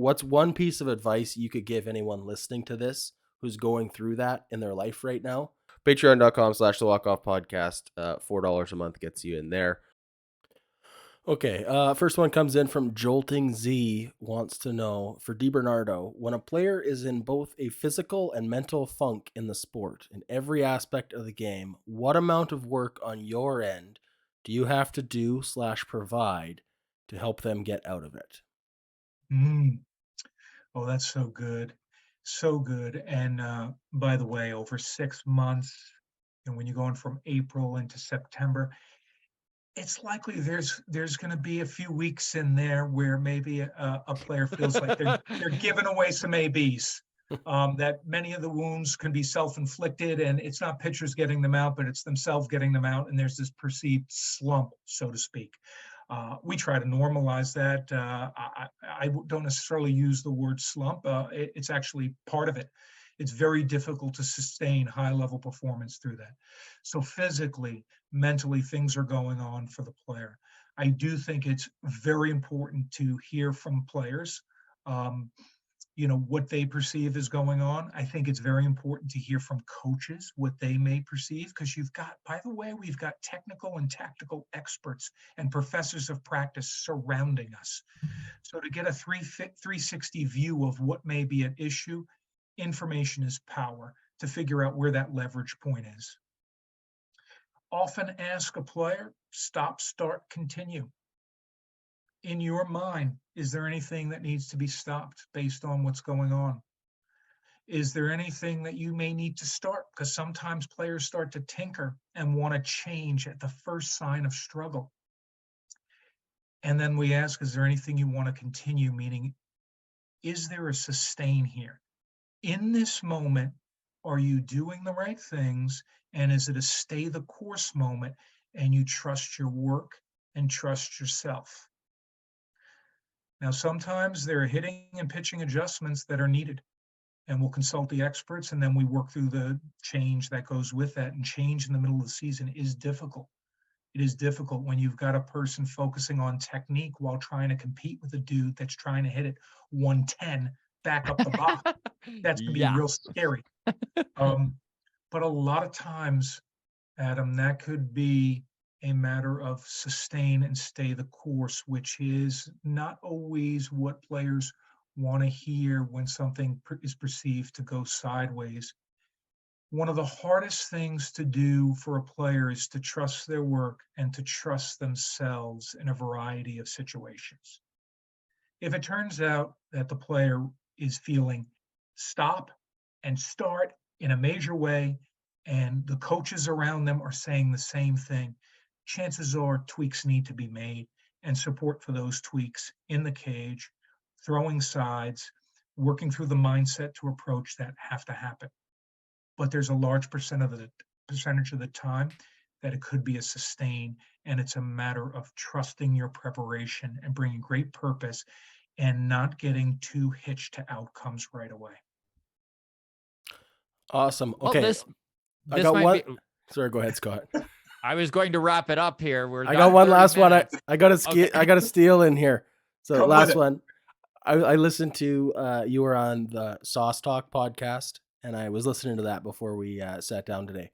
What's one piece of advice you could give anyone listening to this who's going through that in their life right now? Patreon.com/the Walk Off Podcast. $4 a month gets you in there. Okay, first one comes in from Jolting Z, wants to know, for DiBernardo, when a player is in both a physical and mental funk in the sport, in every aspect of the game, what amount of work on your end do you have to do/provide to help them get out of it? Mm. Oh, that's so good. So good. And by the way, over 6 months, and when you're going from April into September, it's likely there's going to be a few weeks in there where maybe a player feels like they're giving away some ABs. That many of the wounds can be self-inflicted, and it's not pitchers getting them out, but it's themselves getting them out, and there's this perceived slump, so to speak. We try to normalize that. I don't necessarily use the word slump. It's actually part of it. It's very difficult to sustain high-level performance through that. So physically, mentally, things are going on for the player. I do think it's very important to hear from players, um, what they perceive is going on. I think it's very important to hear from coaches what they may perceive, because by the way, we've got technical and tactical experts and professors of practice surrounding us. So to get a 360 view of what may be at issue, information is power to figure out where that leverage point is. Often ask a player, stop, start, continue. In your mind, is there anything that needs to be stopped based on what's going on? Is there anything that you may need to start? Because sometimes players start to tinker and want to change at the first sign of struggle. And then we ask, is there anything you want to continue? Meaning, is there a sustain here? In this moment, are you doing the right things? And is it a stay the course moment and you trust your work and trust yourself? Now, sometimes there are hitting and pitching adjustments that are needed, and we'll consult the experts, and then we work through the change that goes with that. And change in the middle of the season is difficult. It is difficult when you've got a person focusing on technique while trying to compete with a dude that's trying to hit it 110 back up the box. That's going to be Yeah. real scary. But a lot of times, Adam, that could be a matter of sustain and stay the course, which is not always what players want to hear when something is perceived to go sideways. One of the hardest things to do for a player is to trust their work and to trust themselves in a variety of situations. If it turns out that the player is feeling stop and start in a major way, and the coaches around them are saying the same thing, chances are tweaks need to be made, and support for those tweaks in the cage, throwing sides, working through the mindset to approach that have to happen. But there's a large percentage of the time that it could be a sustain, and it's a matter of trusting your preparation and bringing great purpose and not getting too hitched to outcomes right away. Awesome. Well, Okay, I this got might one. be. Sorry, go ahead, Scott. I was going to wrap it up here. We're I got done one 30 last one. minutes. I got to Okay. I got to steal in here. So Come with last it. one. I listened to you were on the Sauce Talk podcast, and I was listening to that before we sat down today.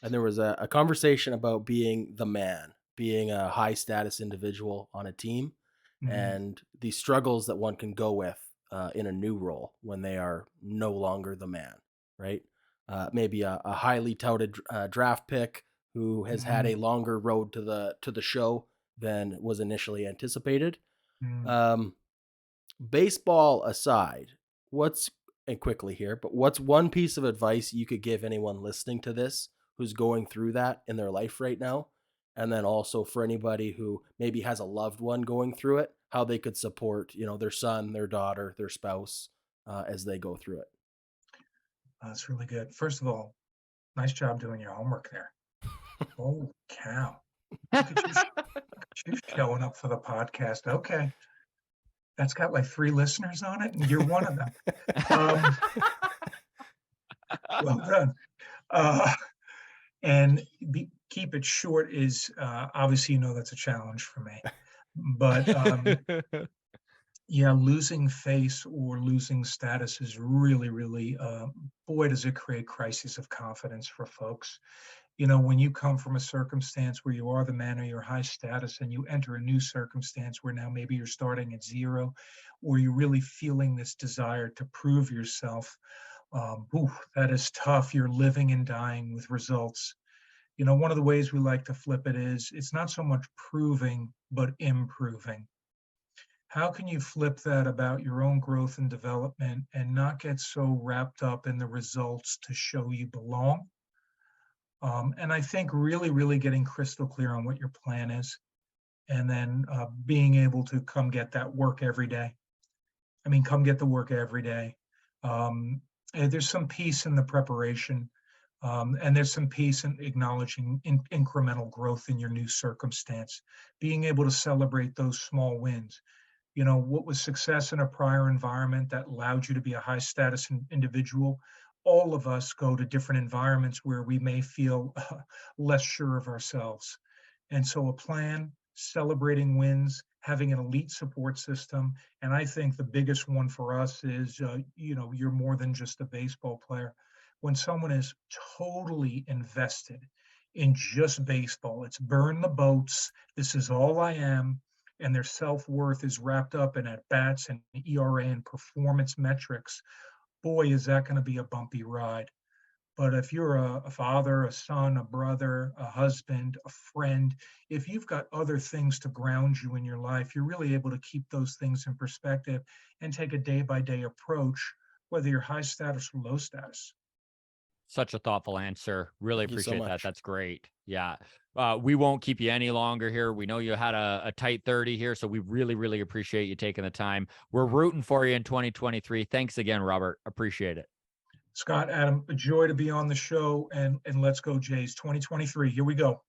And there was a conversation about being the man, being a high status individual on a team, and the struggles that one can go with in a new role when they are no longer the man, right? Maybe a highly touted draft pick who has had a longer road to the show than was initially anticipated. Baseball aside, and quickly here, but what's one piece of advice you could give anyone listening to this who's going through that in their life right now? And then also for anybody who maybe has a loved one going through it, how they could support, their son, their daughter, their spouse, as they go through it. That's really good. First of all, nice job doing your homework there. Oh, cow. Look at you showing up for the podcast. Okay. That's got like 3 listeners on it, and you're one of them. Well done. And keep it short is obviously, that's a challenge for me. But Yeah, losing face or losing status is really, really, boy, does it create crises of confidence for folks. When you come from a circumstance where you are the man of your high status and you enter a new circumstance where now maybe you're starting at zero, or you're really feeling this desire to prove yourself, that is tough. You're living and dying with results. One of the ways we like to flip it is it's not so much proving, but improving. How can you flip that about your own growth and development and not get so wrapped up in the results to show you belong? And I think really, really getting crystal clear on what your plan is, and then being able to come get that work every day. I mean, come get the work every day. Um, and there's some peace in the preparation, and there's some peace in acknowledging incremental growth in your new circumstance, being able to celebrate those small wins. What was success in a prior environment that allowed you to be a high status individual. All of us go to different environments where we may feel less sure of ourselves. And so a plan, celebrating wins, having an elite support system. And I think the biggest one for us is, you're more than just a baseball player. When someone is totally invested in just baseball, it's burn the boats. This is all I am, and their self-worth is wrapped up in at bats and ERA and performance metrics. Boy, is that going to be a bumpy ride. But if you're a father, a son, a brother, a husband, a friend, if you've got other things to ground you in your life, you're really able to keep those things in perspective and take a day by day approach, whether you're high status or low status. Such a thoughtful answer. Really Thank you so appreciate that. much. That's great. Yeah. We won't keep you any longer here. We know you had a tight 30 here, so we really, really appreciate you taking the time. We're rooting for you in 2023. Thanks again, Robert. Appreciate it. Scott, Adam, a joy to be on the show, and let's go Jays 2023. Here we go.